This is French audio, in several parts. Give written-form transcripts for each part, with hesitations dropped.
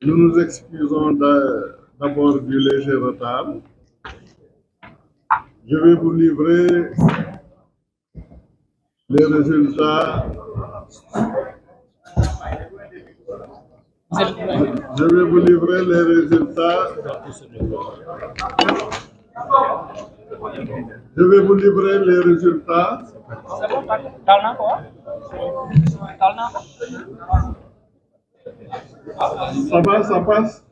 Nous nous excusons d'abord du léger retard. Je vais vous livrer les résultats. Je vais vous livrer les résultats. Je vais vous livrer les résultats. Ça va, ça passe?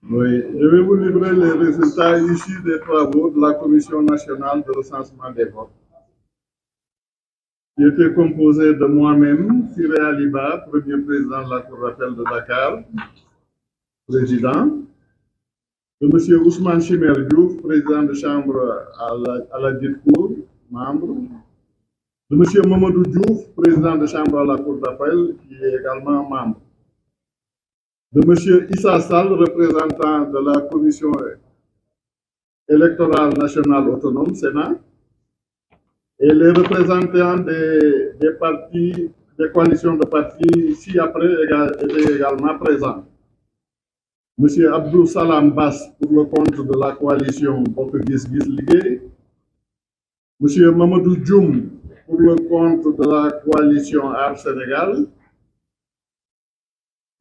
Oui, je vais vous livrer les résultats issus des travaux de la Commission nationale de recensement des votes, qui était composée de moi-même, Siré Aliba, premier président de la Cour d'appel de Dakar, président, de M. Ousmane Chimère Diouf, président de chambre à la dite Cour, membre, de M. Mamadou Diouf, président de chambre à la Cour d'appel, qui est également membre, de M. Issa Sall, représentant de la Commission électorale nationale autonome, Sénat, et les représentants des partis, des coalitions de partis ci-après étaient également présents. M. Abdou Salam Bass pour le compte de la coalition Bokk Gis Gis Liggéey, M. Mamadou Dioum pour le compte de la coalition Art Sénégal,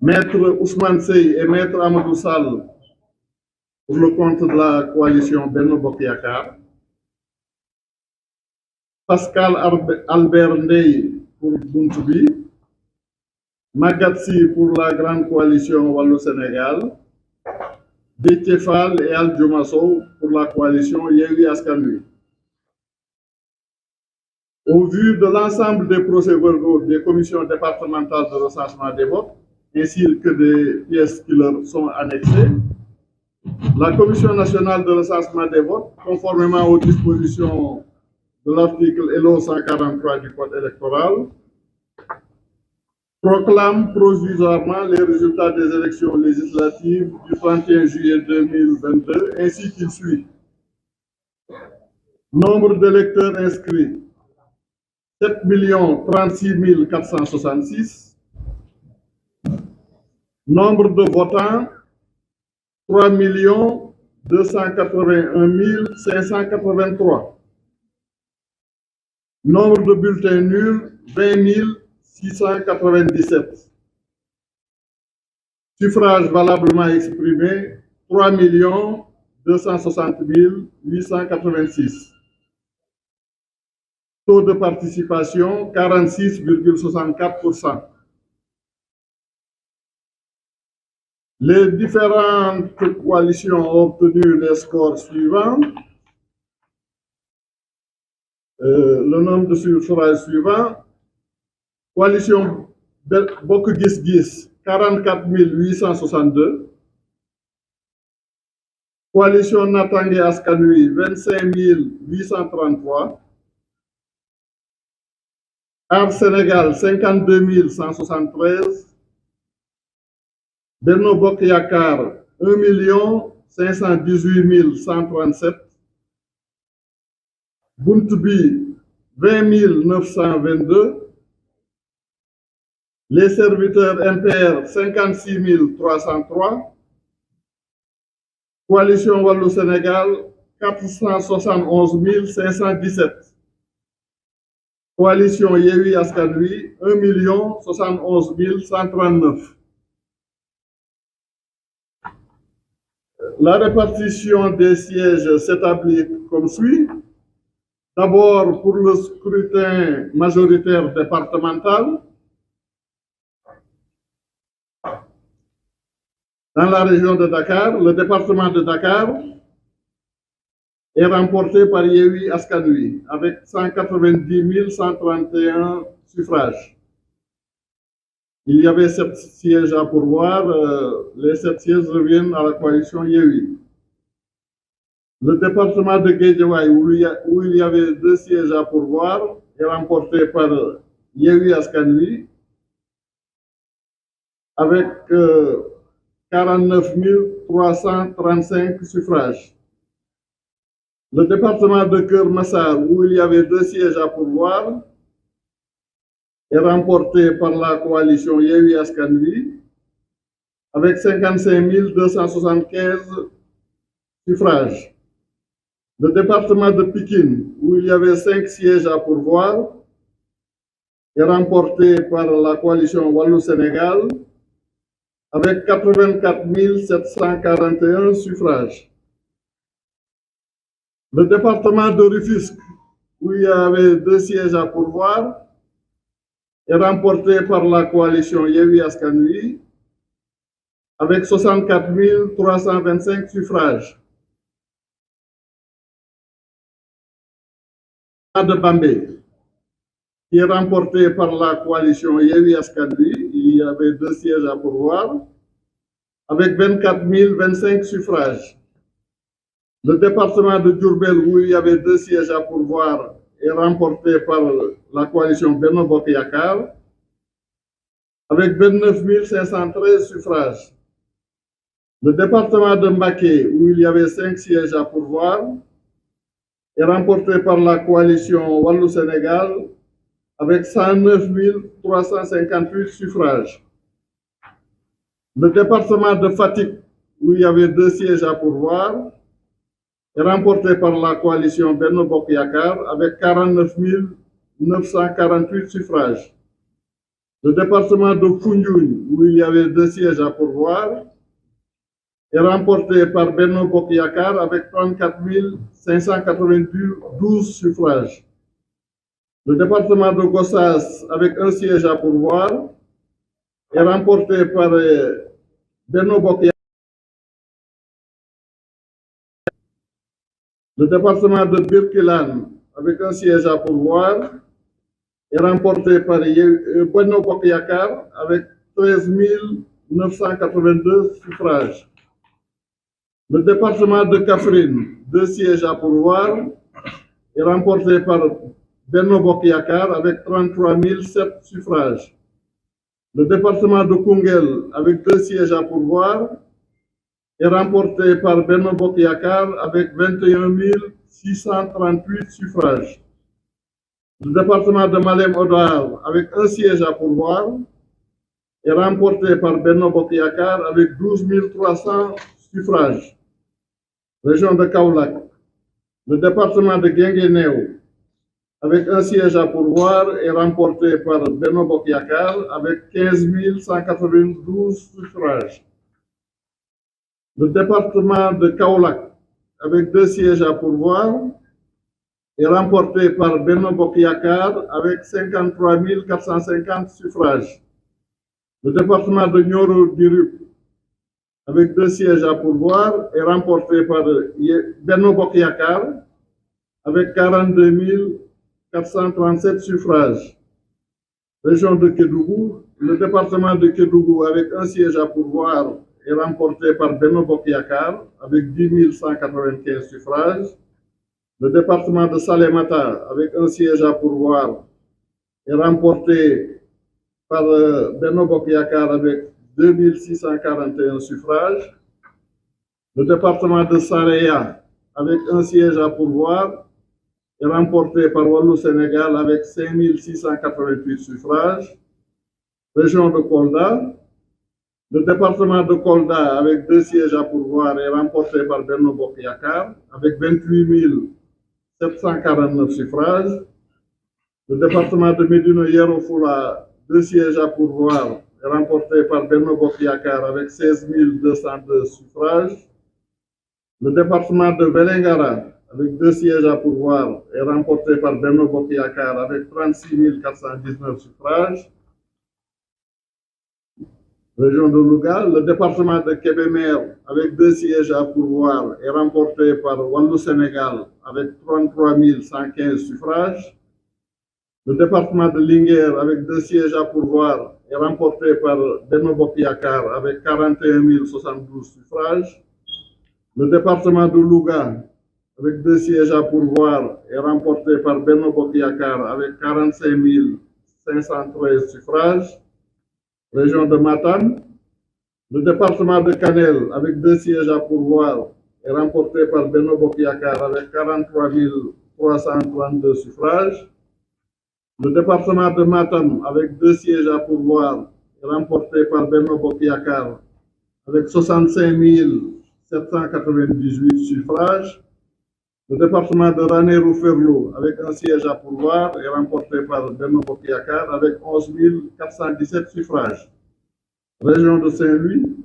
Maître Ousmane Sey et Maître Amadou Sall pour le compte de la coalition Benno Bokk Yakaar, Pascal Albert Ndeye pour Buntu Bi, Magatte Sy pour la grande coalition Wallu Sénégal, Déthié Fall et Aldiouma Sow pour la coalition Yewwi Askan Wi. Au vu de l'ensemble des procès-verbaux des commissions départementales de recensement des votes, ainsi que des pièces qui leur sont annexées, la Commission nationale de recensement des votes, conformément aux dispositions de l'article LO 143 du Code électoral, proclame provisoirement les résultats des élections législatives du 31 juillet 2022, ainsi qu'il suit. Nombre d'électeurs inscrits, 7 036 466. Nombre de votants, 3 281 583. Nombre de bulletins nuls, 20 697. Suffrages valablement exprimés, 3 260 886. Taux de participation, 46,64%. Les différentes coalitions ont obtenu les scores suivants. Le nombre de suffrages suivants. Coalition Bokk Gis Gis, 44 862. Coalition Natangué Askan Wi, 25 833. Art Sénégal, 52 173. Benno Bokk Yakaar, 1 518 137. Buntu Bi, 20 922. Les serviteurs MPR, 56 303. Coalition Wallu Sénégal, 471 517. Coalition Yewwi Askan Wi, 1 071 139. La répartition des sièges s'établit comme suit. D'abord, pour le scrutin majoritaire départemental, dans la région de Dakar, le département de Dakar est remporté par Yewwi Askan Wi avec 190 131 suffrages. Il y avait 7 sièges à pourvoir, les 7 sièges reviennent à la coalition Yewwi. Le département de Guédiawaye, où il y avait 2 sièges à pourvoir, est remporté par Yewwi Askan Wi avec 49 335 suffrages. Le département de Keur-Massar, où il y avait 2 sièges à pourvoir, est remporté par la coalition Yewwi Askan Wi avec 55 275 suffrages. Le département de Pikine, où il y avait 5 sièges à pourvoir, est remporté par la coalition Wallou-Sénégal avec 84 741 suffrages. Le département de Rufisque, où il y avait 2 sièges à pourvoir, est remporté par la coalition Yewwi Askan Wi avec 64 325 suffrages. De Bambey, qui est remporté par la coalition Yewwi Askan Wi, il y avait 2 sièges à pourvoir, avec 24 025 suffrages. Le département de Diourbel, où il y avait 2 sièges à pourvoir, est remporté par la coalition Benno Bokk Yakaar, avec 29 513 suffrages. Le département de Mbacké, où il y avait 5 sièges à pourvoir, est remporté par la coalition Wallou-Sénégal avec 109 358 suffrages. Le département de Fatick, où il y avait 2 sièges à pourvoir, est remporté par la coalition Benno Bokk Yakaar avec 49 948 suffrages. Le département de Foundiougne, où il y avait 2 sièges à pourvoir, est remporté par Benno Bokk Yakaar avec 34 592 suffrages. Le département de Gossas, avec 1 siège à pourvoir, est remporté par Benno Bokk Yakaar. Le département de Birkelane, avec 1 siège à pourvoir, est remporté par Benno Bokk Yakaar avec 13 982 suffrages. Le département de Kaffrine, 2 sièges à pourvoir, est remporté par Benno Bokk Yakaar avec 33 007 suffrages. Le département de Koungheul, avec 2 sièges à pourvoir, est remporté par Benno Bokk Yakaar avec 21 638 suffrages. Le département de Malem Hodar, avec 1 siège à pourvoir, est remporté par Benno Bokk Yakaar avec 12 300 suffrages. Région de Kaolack, le département de Guinguinéo, avec 1 siège à pourvoir, est remporté par Benno Bokk Yakaar avec 15 192 suffrages. Le département de Kaolack, avec 2 sièges à pourvoir, est remporté par Benno Bokk Yakaar avec 53 450 suffrages. Le département de Nioro-du-Rip, avec 2 sièges à pourvoir, est remporté par Benno Bokk Yakaar avec 42 437 suffrages. Région de Kédougou, le département de Kédougou, avec 1 siège à pourvoir, est remporté par Benno Bokk Yakaar avec 10 195 suffrages. Le département de Salémata, avec 1 siège à pourvoir, est remporté par Benno Bokk Yakaar avec 2 641 suffrages. Le département de Saraya, avec 1 siège à pourvoir, est remporté par Wallou-Sénégal avec 5 688 suffrages. Région de Kolda, le département de Kolda, avec 2 sièges à pourvoir, est remporté par Benno Bokk Yakaar avec 28 749 suffrages. Le département de Médina Yoro Foulah, 2 sièges à pourvoir, est remporté par Benno Bokk Yakaar avec 16 202 suffrages. Le département de Vélingara, avec 2 sièges à pourvoir, est remporté par Benno Bokk Yakaar avec 36 419 suffrages. Région de Louga, le département de Kébémer, avec 2 sièges à pourvoir, est remporté par Wallou-Sénégal avec 33 115 suffrages. Le département de Linguère, avec 2 sièges à pourvoir, est remporté par Benno Bokk Yakaar avec 41 072 suffrages. Le département de Louga, avec 2 sièges à pourvoir, est remporté par Benno Bokk Yakaar avec 45 513 suffrages. Région de Matam, Le département de Canel, avec 2 sièges à pourvoir, est remporté par Benno Bokiyakar avec 43 332 suffrages. Le département de Matam, avec 2 sièges à pourvoir, est remporté par Benno Bokiyakar avec 65 798 suffrages. Le département de Ranérou-Ferlo, avec un siège à pourvoir, est remporté par Benno Bokiyakar avec 11 417 suffrages. Région de Saint-Louis,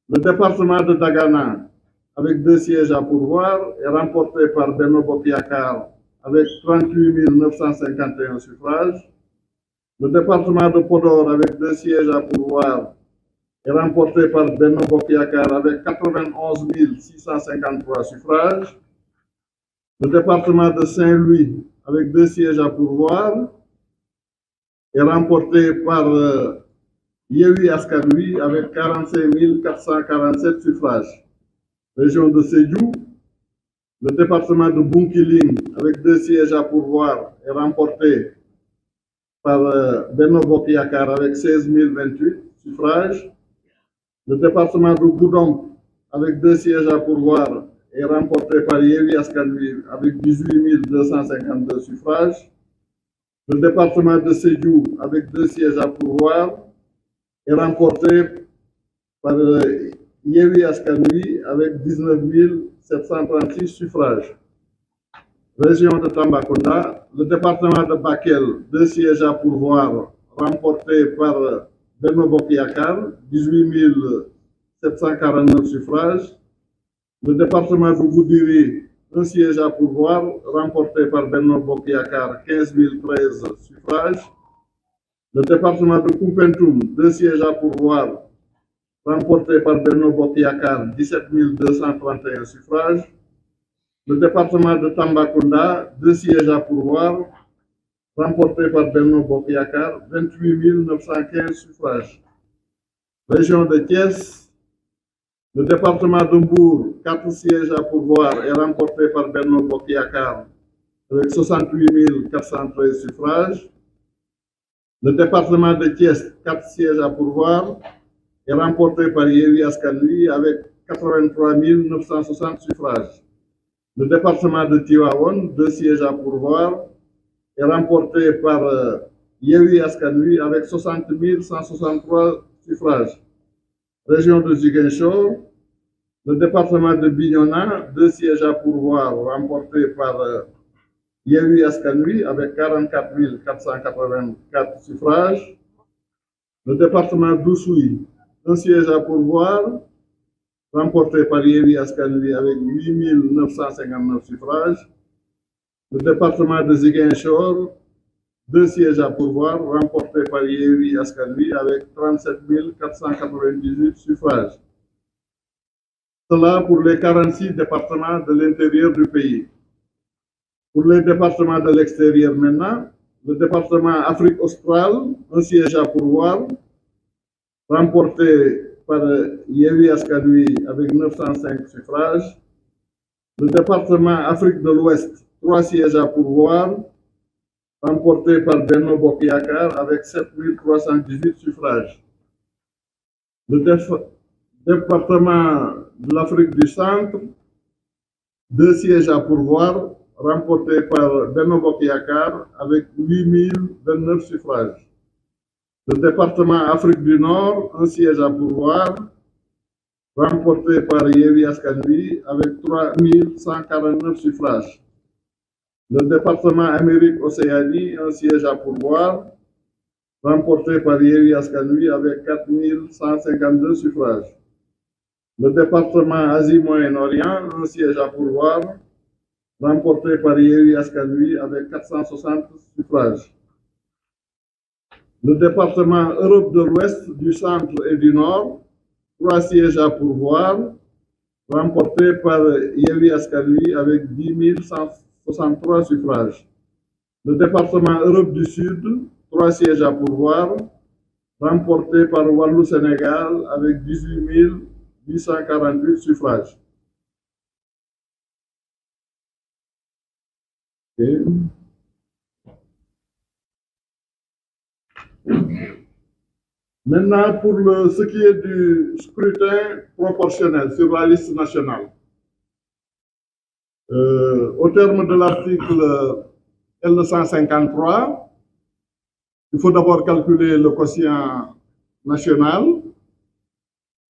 le département de Dagana, avec 2 sièges à pourvoir, est remporté par Benno Bokiyakar avec 38 951 suffrages. Le département de Podor, avec 2 sièges à pourvoir, est remporté par Benno Bokiyakar avec 91 653 suffrages. Le département de Saint-Louis, avec 2 sièges à pourvoir, est remporté par Yewi Askanui avec 45 447 suffrages. Région de Sédhiou, le département de Bunkiling, avec 2 sièges à pourvoir, est remporté par Benno Bokiyakar avec 16 028 suffrages. Le département de Goudomp, avec 2 sièges à pourvoir, est remporté par Yewi Askanui avec 18 252 suffrages. Le département de Sédhiou, avec 2 sièges à pourvoir, est remporté par Yewi Askanui avec 19 736 suffrages. Région de Tambacounda, le département de Bakel, 2 sièges à pourvoir, remporté par Benno Bokiyakar, 18 749 suffrages. Le département de Goudiri, 1 siège à pourvoir, remporté par Benno Bokiyakar, 15 013 suffrages. Le département de Koumpentoum, 2 sièges à pourvoir, remporté par Benno Bokiyakar, 17 231 suffrages. Le département de Tambacounda, 2 sièges à pourvoir, remporté par Benno Bokiyakar, 28 915 suffrages. Région de Thiès, le département de Mbour, 4 sièges à pourvoir est remporté par Benno Bokiyakar avec 68 413 suffrages. Le département de Thiès, 4 sièges à pourvoir, est remporté par Yewi Askanui avec 83 960 suffrages. Le département de Tivaouane, 2 sièges à pourvoir, est remporté par Yewi Askanui avec 60 163 suffrages. Région de Ziguinchor, le département de Bignona, 2 sièges à pourvoir, remportés par Yewi Askanui avec 44 484 suffrages. Le département d'Oussouy, 1 siège à pourvoir, remporté par Yewi Askanui avec 8 959 suffrages. Le département de Ziguinchor, 2 sièges à pourvoir, remportés par Yewi Askanui avec 37 498 suffrages. Cela pour les 46 départements de l'intérieur du pays. Pour les départements de l'extérieur maintenant, le département Afrique australe, 1 siège à pourvoir, remporté par Yewi Askanui avec 905 suffrages. Le département Afrique de l'Ouest, 3 sièges à pourvoir, remporté par Benno Bokiyakar avec 7 318 suffrages. Le département de l'Afrique du Centre, 2 sièges à pourvoir, remporté par Benno Bokiyakar avec 8 029 suffrages. Le département Afrique du Nord, 1 siège à pourvoir, remporté par Yewi Askanui avec 3 149 suffrages. Le département Amérique-Océanie, 1 siège à pourvoir, remporté par Yewi Askanui avec 4 152 suffrages. Le département Asie-Moyen-Orient, 1 siège à pourvoir, remporté par Yewi Askanui avec 460 suffrages. Le département Europe de l'Ouest, du Centre et du Nord, 3 sièges à pourvoir, remporté par Yewi Askanui avec 10 163 suffrages. Le département Europe du Sud, 3 sièges à pourvoir, remporté par Wallou-Sénégal avec 18 848 suffrages. Okay. Maintenant, pour ce qui est du scrutin proportionnel sur la liste nationale, au terme de l'article L153, il faut d'abord calculer le quotient national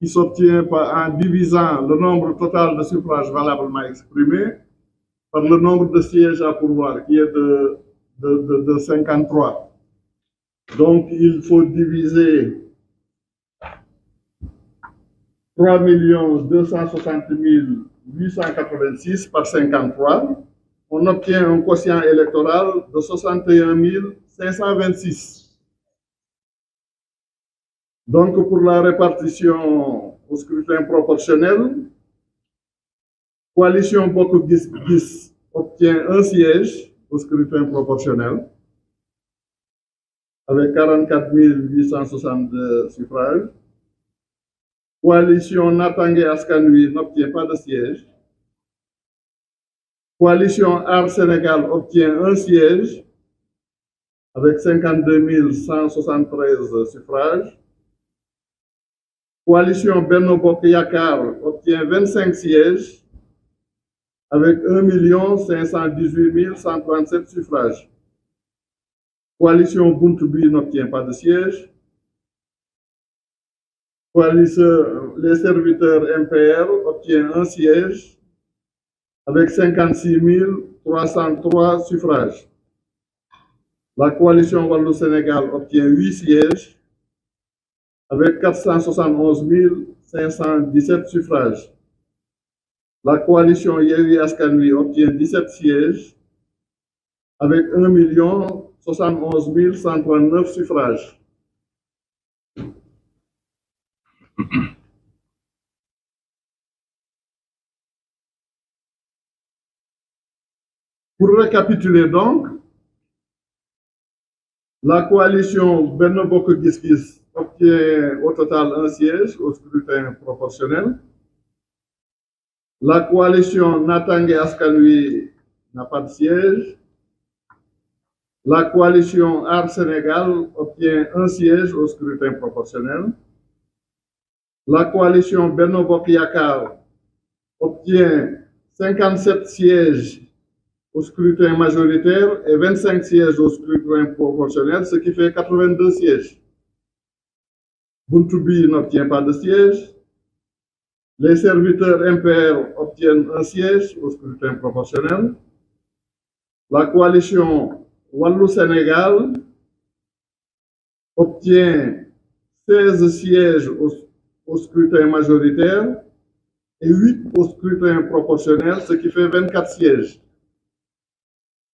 qui s'obtient en divisant le nombre total de suffrages valablement exprimés par le nombre de sièges à pourvoir, qui est de 53. Donc, il faut diviser 3 260 886 par 53. On obtient un quotient électoral de 61 526. Donc, pour la répartition au scrutin proportionnel, Coalition Bokk Gis Gis obtient un siège au scrutin proportionnel avec 44 862 suffrages. Coalition Natangué Askan Wi n'obtient pas de siège. Coalition Aar Sénégal obtient un siège avec 52 173 suffrages. Coalition Benno Bokk Yakaar obtient 25 sièges avec 1 518 137 suffrages. Coalition Buntu Bi n'obtient pas de siège. Coalition Les Serviteurs MPR obtient un siège avec 56 303 suffrages. La coalition Wallu Sénégal obtient 8 sièges avec 471 517 suffrages. La coalition Yewwi Askan Wi obtient 17 sièges avec 1 071 139 suffrages. Pour récapituler donc, la coalition Benno Bokk Gis Gis obtient au total un siège au scrutin proportionnel. La coalition Natangué Askan Wi n'a pas de siège. La coalition Aar Sénégal obtient un siège au scrutin proportionnel. La coalition Benno Bokk Yakaar obtient 57 sièges au scrutin majoritaire et 25 sièges au scrutin proportionnel, ce qui fait 82 sièges. Buntu Bi n'obtient pas de siège. Les serviteurs MPR obtiennent un siège au scrutin proportionnel. La coalition Wallu Sénégal obtient 16 sièges au scrutin majoritaire et 8 au scrutin proportionnel, ce qui fait 24 sièges.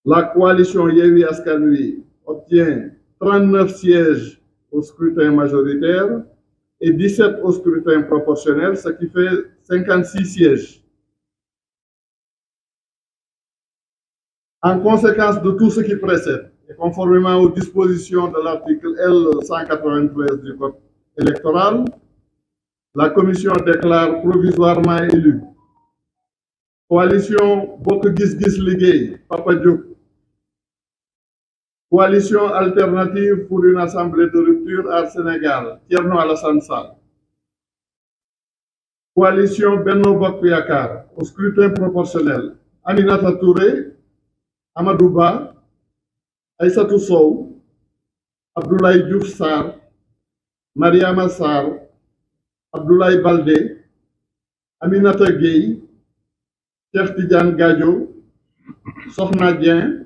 La coalition Yewwi Askan Wi obtient 39 sièges au scrutin majoritaire et 17 au scrutin proportionnel, ce qui fait 56 sièges. En conséquence de tout ce qui précède, et conformément aux dispositions de l'article L193 du Code électoral, la Commission déclare provisoirement élu Coalition Bokk Gis Gis Liggéey, Papa Diop. Coalition alternative pour une assemblée de rupture Aar Sénégal, Thierno Alassane Sall. Coalition Benno Bokk Yakaar, au scrutin proportionnel, Aminata Touré, Amadou Ba, Aïssatou Sow, Abdoulaye Diouf Sarr, Mariama Sarr, Abdoulaye Baldé, Aminata Gueye, Cheikh Tidiane Gadio, Sokhna Dieng,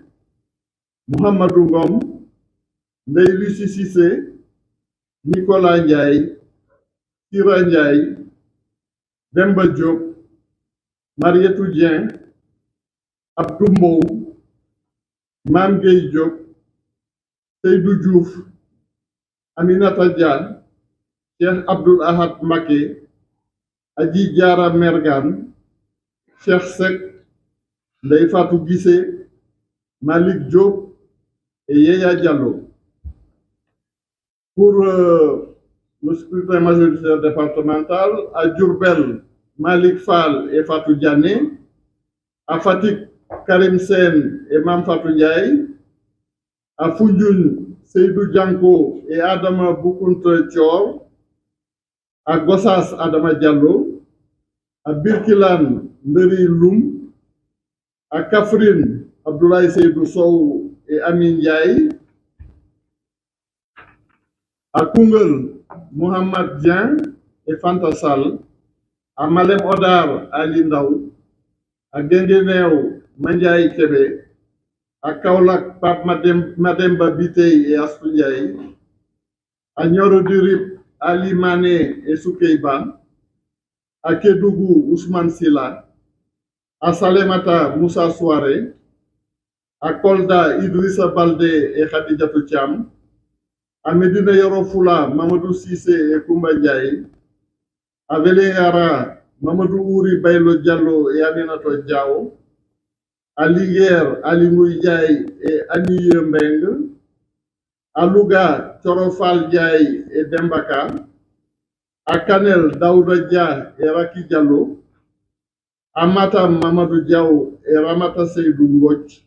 Mouhamadou Ngom, Ndeye Lucie Cissé, Nicolas Ndiaye, Sira Ndiaye, Demba Diop, Marietou Dieng, Abdou Mbow, Mame Gueye Diop, Seydou Diouf, Aminata Diagne, Cheikh Abdoul Ahad Mbacké, Adji Diarra Mergane, Cheikh Seck, Ndeye Fatou Guissé, Malick Diop et Yaya Diallo. Pour le scrutin majoritaire départemental, à Diourbel, Malick Fall et Fatou Diané, à Fatick, Karim Sène et Mame Fatou Ndiaye, à Foundiougne, Seydou Dianko et Adama Boukounta Thior, à Gossas Adama Diallo, à Birkilan Nderi Loum, à Kaffrine Abdoulaye Seydou Sow et Amin Ndiaye, à Koungheul Mohamed Dieng et Fanta Sall, à Malem Odar Ali Ndaw, à Guinguinéo Mandiaye Kébé, à Kaolack Pape Mademba Biteye et Astou Ndiaye, à Nioro du Rip Ali Mané et Soukeyba, à Kédougou Ousmane Silla, à Salemata Moussa Souare, à Kolda Idrissa Baldé et Khadijatou Thiam, à Medina Yoro Fula Mamadou Cissé et Koumba Ndiaye, à Vélingara Mamadou Ouri Baylo Diallo et Aminato Diao, à Linguère Ali Ngouille Ndiaye et Annie Mbeng, à Louga Thiorofal Ndiaye et Dembaka, à Kanel Daouda Dia et Raki Diallo, à Matam Mamadou Diao et Ramata Seydou Mbodj,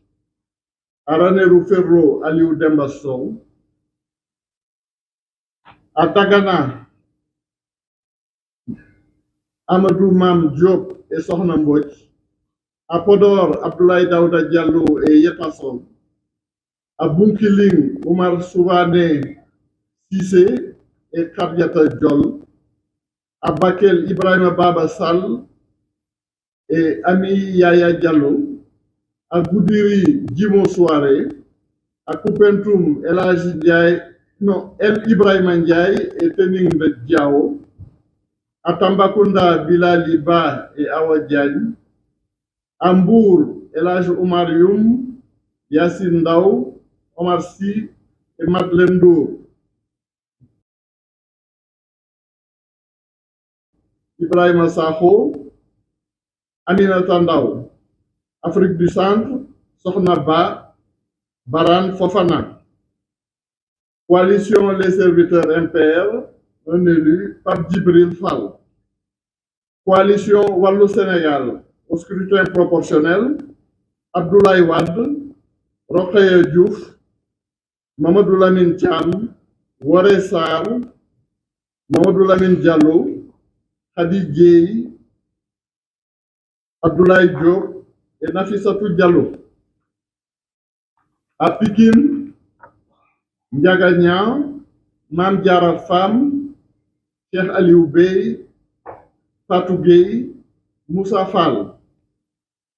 à Ranérou Ferro Aliou Demba Sow, à Dagana Amadou Mam Diop et Sohna Mbodj, à Podor Abdoulaye Daouda Diallo et Yetason, à Bunkiling Oumar Souvané Cissé et Kadiata Diol, à Bakel Ibrahima Baba Sall et Ami Yaya Diallo, à Goudiri Djimo Souare, à Koupentoum El Ibrahima Ndiaye et Tening Diao, à Tambacounda Bilali Ba et Awa Diagne, à Mbour Elhaj Oumar Youm, Yassine Ndaw, Omar Sy et Madeleine Ndour, Ibrahima Sakho, Aminata Ndaw, Afrique du Centre, Sokhna Ba, Baran Fofana. Coalition Les Serviteurs MPR, un élu, Pape Djibril Fall. Coalition Wallou Sénégal, au scrutin proportionnel, Abdoulaye Wade, Rokhaya Diouf, Mamadou Lamine Thiam, Woré Sarr, Mamadou Lamine Diallo, Khady Dieye, Abdoulaye Diop et Nafissatou Diallo. À Pikine, Ndiaga Niang, Mame Diarra Fam, Cheikh Aliou Bey, Fatou Gueye, Moussa Fall.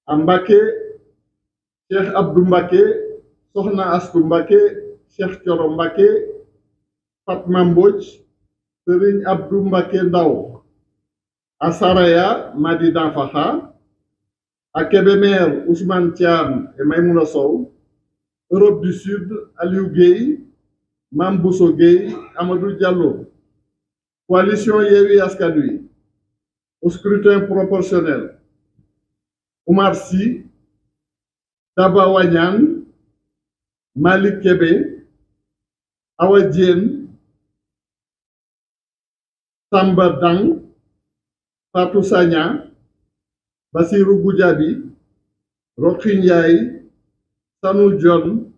À Mbacké, Cheikh Abdou Mbacké, Sokhna Astou Mbacké, Cheikh Thioro Mbacké, Fatma Mbodj, Serigne Abdou Mbacké Ndaw. À Saraya, Madi Danfaha. À Kébémer, Ousmane Thiam et Maïmouna Sow. Europe du Sud, Aliou Gueye, Mame Bousso Gueye, Amadou Diallo. Coalition Yewwi Askan Wi, au scrutin proportionnel, Oumar Sy, Daba Wanyan, Malik Kébé, Awa Diène, Samba Dang, Fatou Sagna, Bassirou Goudiaby, Rokhaya Ndiaye, Sanou Dione,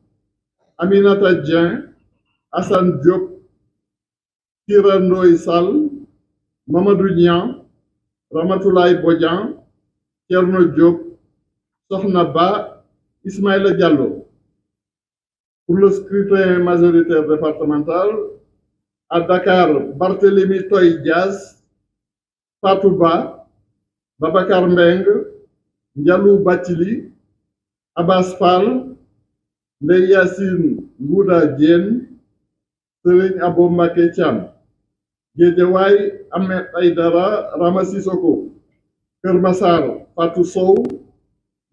Aminata Dieng, Assane Diop, Kira Ndoye Sall, Mamadou Niang, Ramatoulaye Bodian, Thierno Diop, Sokhna Ba, Ismaïla Diallo. Pour le scrutin majoritaire départemental, à Dakar, Barthélémy Toye Dias, Fatou Ba, Babacar Mbeng, Ndialou Bathily, Abbas Fall, Ndeye Yacine Ngouda Diène, Serigne Abo Mbacké Thiam. Guédiawaye, Ahmed Aïdara, Rama Sissoko. Keur Massar, Fatou Sow,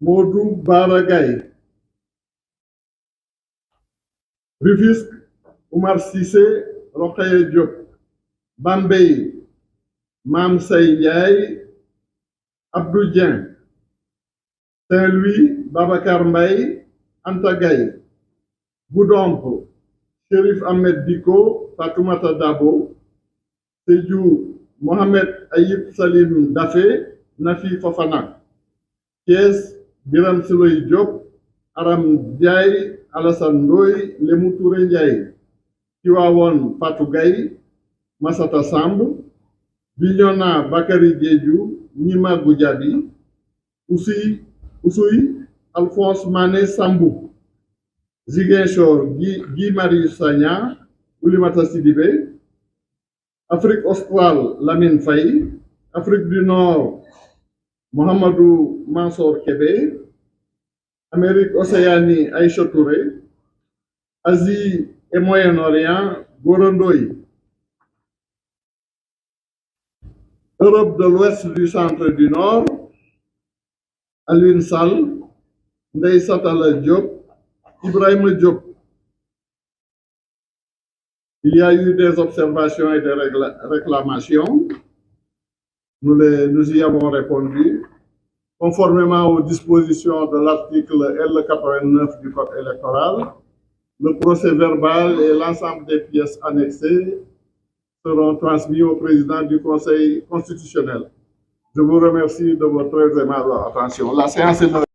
Modou Bara Gaye. Rufisque, Oumar Cissé, Rokhaya Diop. Bambey, Mame Say Ndiaye, Abdou Dieng. Saint-Louis, Babacar Mbaye, Anta Gaye. Goudomp, Chérif Ahmed Diko, Fatoumata Dabo. Sédhiou, Mohamed Ayib Salim Dafé, Nafi Fofana. Thiès, Biram Souleye Diop, Aram Ndiaye, Alassane Ndoye, Lemou Touré Ndiaye. Tivaouane Fatou Gaye, Massata Samb, Bignona Bakary Diédhiou, Nima Goudiaby, Oussouye Alphonse Mané Sambou, Ziguinchor Guy Marius Sagna, Oulimata Sidibé, Afrique australe Lamine Faye, Afrique du Nord Mohamedou Mansour Kébé, Amérique Océanie Aïcha Touré, Asie et Moyen-Orient Gorondoy, Europe de l'Ouest, du Centre et du Nord Alioune Sall, Ndeye Satala Diop, Ibrahima Diop. Il y a eu des observations et des réclamations. Nous y avons répondu. Conformément aux dispositions de l'article L89 du Code électoral, le procès verbal et l'ensemble des pièces annexées seront transmis au président du Conseil constitutionnel. Je vous remercie de votre très aimable attention. La séance est levée.